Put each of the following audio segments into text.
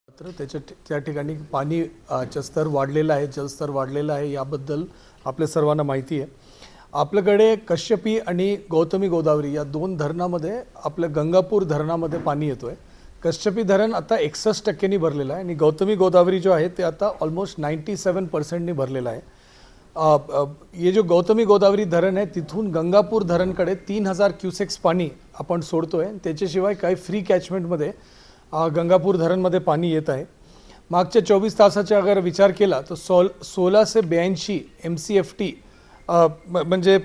तर त्या ठिकाणी पाणी चे स्तर वाढलेला आहे, जलस्तर वाढलेला आहे, याबद्दल आपल्या सर्वांना माहिती आहे. आपल्याकडे कश्यपी आणि गौतमी गोदावरी या दोन धरणामध्ये आपल्या गंगापूर धरणामध्ये पाणी येतोय. कश्यपी धरण आता 61% नी भरलेलं आहे आणि गौतमी गोदावरी जो आहे ते आता ऑलमोस्ट 97% नी भरलेलं आहे. ये जो गौतमी गोदावरी धरण आहे तिथून गंगापूर धरणकडे 3000 क्युसेक्स पाणी आपण सोडतोय. त्याच्याशिवाय काही फ्री कॅचमेंटमध्ये गंगापूर धरणमध्ये पाणी येत आहे. मागच्या 24 तासाचा अगर विचार केला तर 16 से 82 MCFT म्हणजे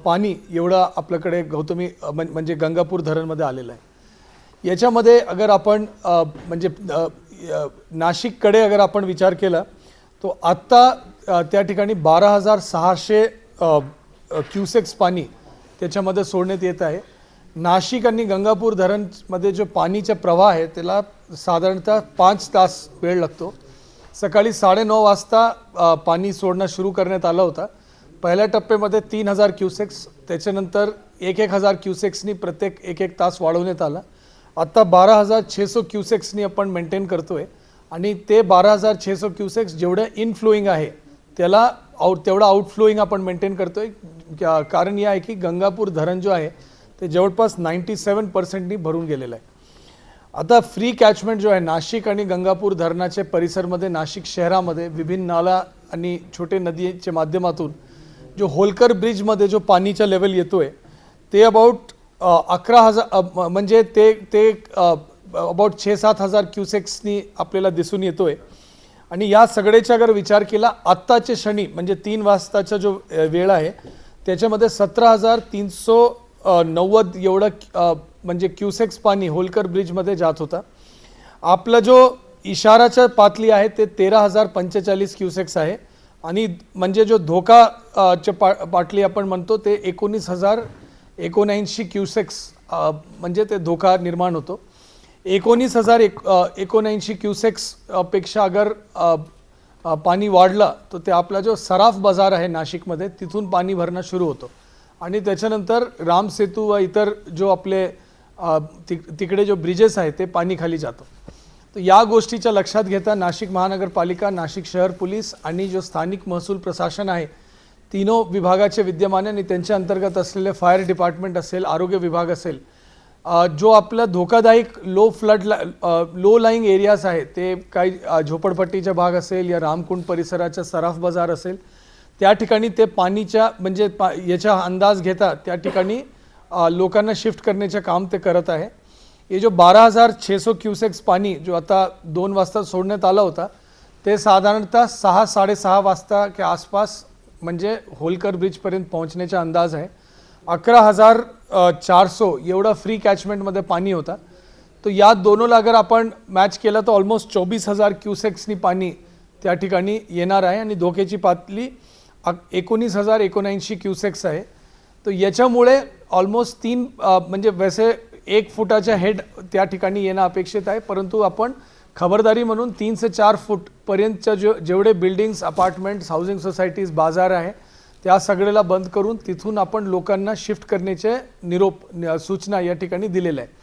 पाणी एवढा आपल्याकडे गौतमी म्हणजे गंगापूर धरणमध्ये आलेलं आहे. याच्यामध्ये अगर आपण म्हणजे नाशिककडे अगर आपण विचार केला तो आत्ता त्या ठिकाणी 12600 क्युसेक्स पाणी त्याच्यामध्ये सोडण्यात येत आहे. नाशिक आणि गंगापूर धरणमध्ये जो पाणीचा प्रवाह आहे त्याला साधारणतः 5 तास वेळ लागतो. सकाळी 9:30 वाजता पाणी सोडणं सुरू करण्यात आलं होतं. पहिल्या टप्प्यामध्ये 3000 क्युसेक्स, त्याच्यानंतर 1000 क्युसेक्सनी प्रत्येक 1 तास वाढवण्यात आला. आता 12600 क्युसेक्सनी आपण मेंटेन करतोय आणि ते 12600 क्युसेक्स जेवढं इनफ्लोईंग आहे त्याला तेवढं आउटफ्लोईंग आपण मेंटेन करतोय. कारण या आहे की गंगापूर धरण जो आहे ते जवळपास 97% नी भरून गेलेलं आहे. आता फ्री कॅचमेंट जो आहे नाशिक आणि गंगापूर धरणाचे परिसरमध्ये नाशिक शहरामध्ये विभिन्न नाला आणि छोटे नदीच्या माध्यमातून जो होलकर ब्रिजमध्ये जो पाणीचा लेवल येतोय ते अबाउट 11000 म्हणजे ते अबाउट 6-7 क्युसेक्सनी आपल्याला दिसून येतोय. आणि या सगळ्याचा अगर विचार केला आत्ताचे क्षणी म्हणजे 3 वाजताचा जो वेळ आहे त्याच्यामध्ये 17390 एवढं म्हणजे क्युसेक्स पाणी होलकर ब्रिजमध्ये जात होता. आपला जो इशाराच्या पातळी आहे ते 13045 क्युसेक्स आहे आणि म्हणजे जो धोकाच्या पातळी आपण म्हणतो ते 19079 क्युसेक्स म्हणजे ते धोका निर्माण होतो. 19079 क्युसेक्स पेक्षा अगर पाणी वाढलं तर ते आपला जो सराफ बाजार आहे नाशिकमध्ये तिथून पाणी भरणं सुरू होतं आणि त्याच्यानंतर राम सेतू व इतर जो आपले तिकडे जो ब्रिजेस आहे ते पाणी खाली जातं. तर या गोष्टीच्या लक्षात घेता नाशिक महानगरपालिका, नाशिक शहर पोलीस आणि जो स्थानिक महसूल प्रशासन आहे तीनों विभागाचे विद्यमान आणि त्यांच्या अंतर्गत असलेले फायर डिपार्टमेंट असेल, आरोग्य विभाग असेल, जो आपला धोकादायक लो लाईंग एरियाज आहे ते काही झोपडपट्टीचा भाग असेल या रामकुंड परिसराचा सराफ बाजार असेल त्या ठिकाणी ते पाणीच्या म्हणजे याचा अंदाज घेता त्या ठिकाणी लोकांना शिफ्ट करण्याचे काम ते करत आहे. हे जो 12600 क्युसेक्स पाणी जो आता 2 वाजता सोडण्यात आला होता ते साधारणतः 6-6:30 वाजता के आसपास म्हणजे होलकर ब्रिजपर्यंत पोहोचण्याचा अंदाज आहे. 11400 एवढा फ्री कॅचमेंटमध्ये पाणी होता. तो या दोनोला अगर आपण मॅच केला तर ऑलमोस्ट 24000 क्युसेक्सनी पाणी त्या ठिकाणी येणार आहे आणि धोक्याची पातळी 19079 क्युसेक्स आहे. तो याच्यामुळे ऑलमोस्ट 3 म्हणजे वैसे 1 फुटाच्या हेड त्या ठिकाणी येणं अपेक्षित आहे, परंतु आपण खबरदारी म्हणून 3 से 4 फूटपर्यंतच्या जेवढे बिल्डिंग्स, अपार्टमेंट्स, हाऊसिंग सोसायटीज, बाजार आहे त्या सगळ्याला बंद करून तिथून आपण लोकांना शिफ्ट करण्याचे सूचना या ठिकाणी दिलेल्या आहे.